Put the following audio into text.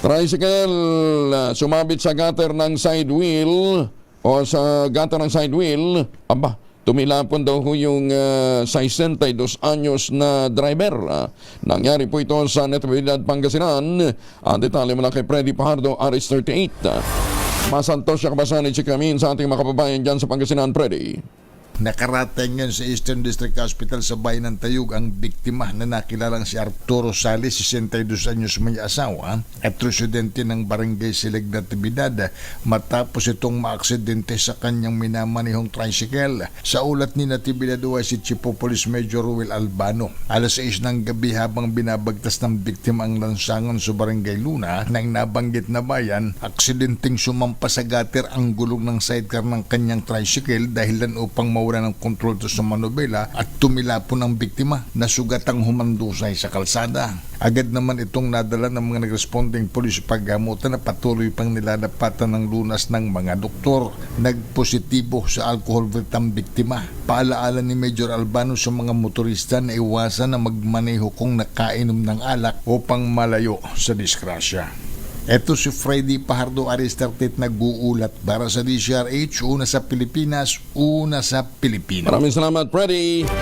Tricycle sumabit sa gutter ng side wheel o sa gutter ng side wheel. Aba, tumilapon daw ho yung 62 anyos na driver. Nangyari po ito sa Natividad, Pangasinan. Ang detalye mula kay Freddy Pajardo, RS38. Masantos siya kabasanin si Kamin sa ating mga kababayan dyan sa Pangasinan, Freddy. Nakarating ngayon sa Eastern District Hospital sa bayan ng Tayug ang biktima na nakilalang si Arturo Sales, 62 anyos may asawa at residente ng Barangay Silig Natividad matapos itong maaksidente sa kanyang minamanihong tricycle. Sa ulat ni Natividad si Chief of Police Major Ruel Albano. Alas 6 ng gabi habang binabagtas ng biktima ang lansangan sa Barangay Luna ng nabanggit na bayan, aksidenteng sumampa sa gutter ang gulong ng sidecar ng kanyang tricycle dahilan upang mawala ng kontrol to sa manubela at tumilapon ang biktima na sugatang humandusay sa kalsada. Agad naman itong nadala ng mga nagresponding pulis paggamutan na patuloy pang nilalapatan ng lunas ng mga doktor. Nagpositibo sa alcohol rate ang biktima. Paalaala ni Major Albano sa mga motorista na iwasan na magmaneho kung nakainom ng alak upang malayo sa disgrasya. Ito si Freddy Pajardo, RS38, nag-uulat para sa DCRH, una sa Pilipinas, una sa Pilipinas. Maraming salamat, Freddy.